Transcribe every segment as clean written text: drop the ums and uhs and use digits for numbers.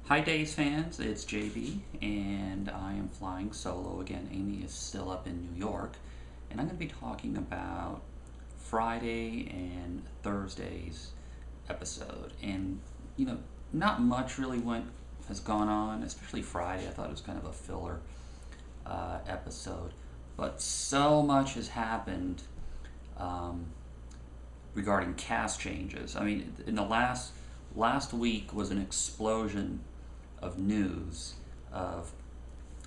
Hi Days fans, it's JB and I am flying solo again. Amy is still up in New York and I'm going to be talking about Friday and Thursday's episode. And not much really has gone on, especially Friday. I thought it was kind of a filler episode, but so much has happened um, regarding cast changes. I mean, in the last week was an explosion of news of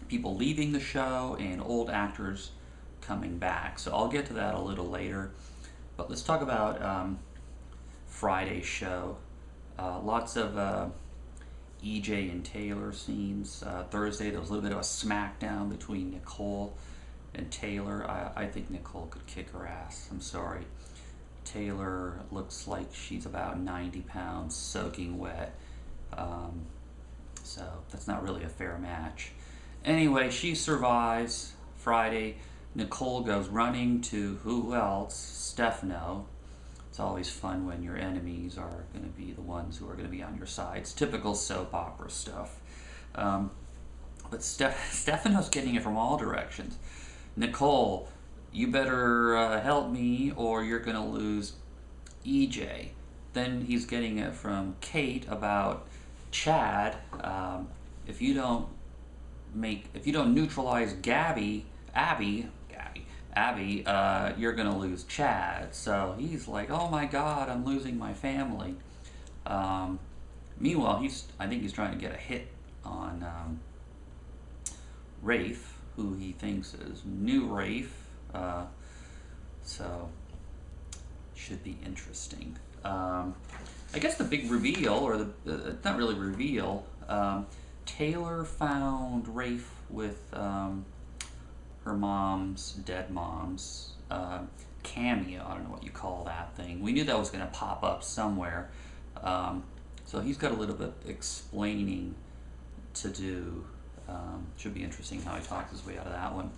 people leaving the show and old actors coming back. So I'll get to that a little later. But let's talk about Friday's show. Lots of EJ and Taylor scenes. Thursday there was a little bit of a smackdown between Nicole and Taylor. I think Nicole could kick her ass. I'm sorry. Taylor looks like she's about 90 pounds soaking wet. So that's not really a fair match. Anyway, she survives Friday. Nicole goes running to who else? Stefano. It's always fun when your enemies are going to be the ones who are going to be on your side. It's typical soap opera stuff. But Stefano's getting it from all directions. Nicole, you better help me or you're going to lose EJ. Then he's getting it from Kate about Chad. If you don't neutralize Abby, you're gonna lose Chad. So he's like, oh my God, I'm losing my family. Meanwhile, I think he's trying to get a hit on Rafe, who he thinks is new Rafe. So should be interesting. I guess the big reveal, or not really reveal, Taylor found Rafe with her mom's, dead mom's, cameo. I don't know what you call that thing. We knew that was going to pop up somewhere. So he's got a little bit explaining to do. Should be interesting how he talks his way out of that one.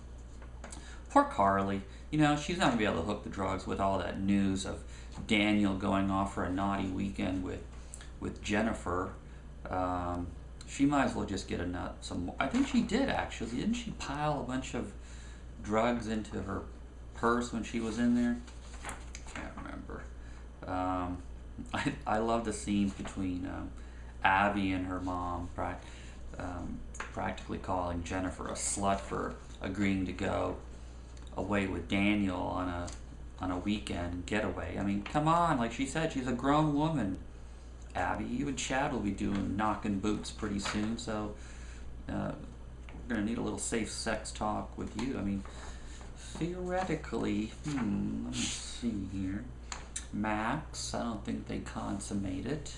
Poor Carly. She's not going to be able to hook the drugs with all that news of Daniel going off for a naughty weekend with Jennifer. She might as well just get some more. I think she did, actually. Didn't she pile a bunch of drugs into her purse when she was in there? Can't remember. I love the scenes between Abby and her mom practically calling Jennifer a slut for agreeing to go away with Daniel on a weekend getaway. I mean, come on, like she said, she's a grown woman. Abby, you and Chad will be doing knocking boots pretty soon, so we're gonna need a little safe sex talk with you. I mean, theoretically, let me see here. Max, I don't think they consummated.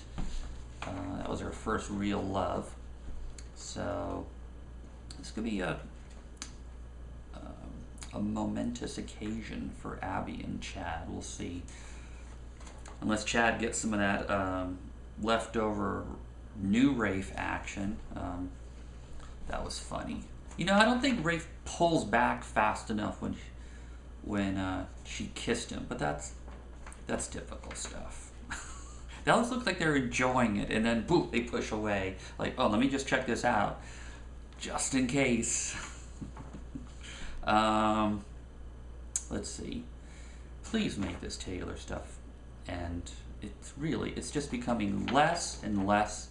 That was her first real love. So this could be a momentous occasion for Abby and Chad. We'll see. Unless Chad gets some of that leftover new Rafe action. That was funny. I don't think Rafe pulls back fast enough when she kissed him, but that's typical stuff. They always look like they're enjoying it, and then boop, they push away. Like, oh, let me just check this out, just in case. Let's see. Please make this Taylor stuff, and it's just becoming less and less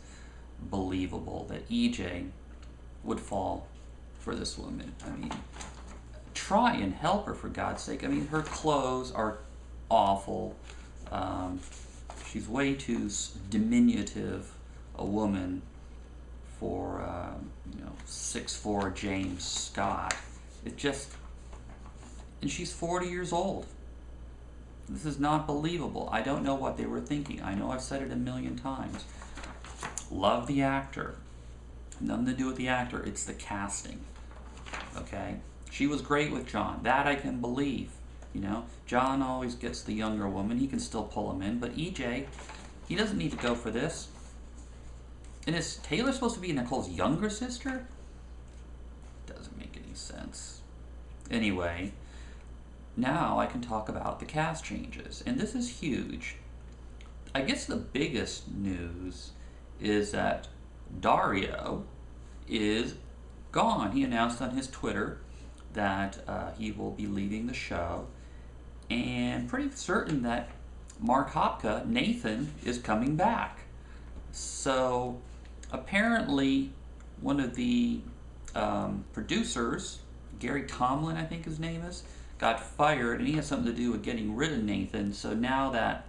believable that EJ would fall for this woman. I mean, try and help her, for God's sake. I mean, her clothes are awful. She's way too diminutive a woman for 6'4" James Scott. And she's 40 years old. This is not believable. I don't know what they were thinking. I know I've said it a million times. Love the actor. Nothing to do with the actor. It's the casting. Okay? She was great with John. That I can believe. John always gets the younger woman. He can still pull him in. But EJ, he doesn't need to go for this. And is Taylor supposed to be Nicole's younger sister? Doesn't make any sense. Anyway, now I can talk about the cast changes. And this is huge. I guess the biggest news is that Dario is gone. He announced on his Twitter that he will be leaving the show, and pretty certain that Mark Hopka, Nathan, is coming back. So apparently, one of the producers, Gary Tomlin, I think his name is, got fired, and he has something to do with getting rid of Nathan. So now that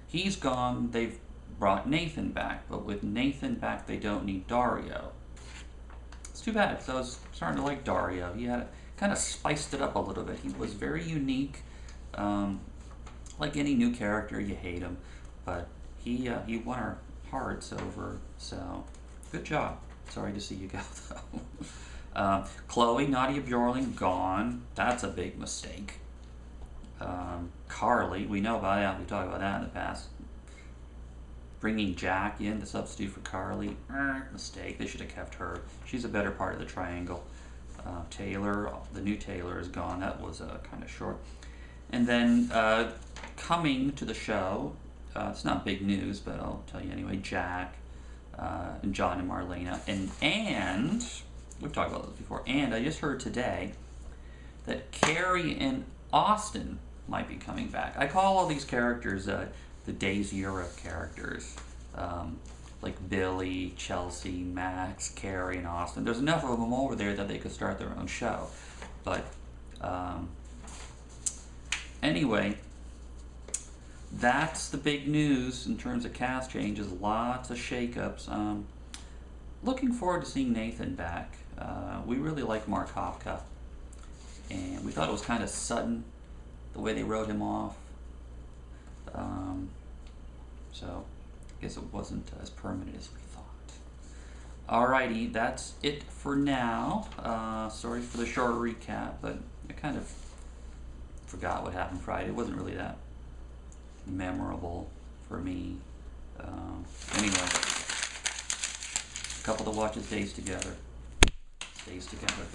he's gone, they've brought Nathan back. But with Nathan back, they don't need Dario. It's too bad, because I was starting to like Dario. He had kind of spiced it up a little bit. He was very unique. Like any new character, you hate him, but he won our hearts over. So good job. Sorry to see you go though. Chloe, Nadia Bjorling, gone. That's a big mistake. Carly, we know about that. We talked about that in the past. Bringing Jack in to substitute for Carly, mistake. They should have kept her. She's a better part of the triangle. Taylor, the new Taylor, is gone. That was kind of short. And then coming to the show, it's not big news, but I'll tell you anyway. Jack and John and Marlena, and we've talked about this before. And I just heard today that Carrie and Austin might be coming back. I call all these characters the Days Era characters, like Billy, Chelsea, Max, Carrie, and Austin. There's enough of them over there that they could start their own show. But anyway, that's the big news in terms of cast changes. Lots of shakeups. Looking forward to seeing Nathan back. We really like Mark Hopka, and we thought it was kind of sudden the way they wrote him off. So I guess it wasn't as permanent as we thought. Alrighty, that's it for now. Sorry for the short recap, but I kind of forgot what happened Friday. It wasn't really that memorable for me. Anyway, a couple to watch his Days Together. Days Together.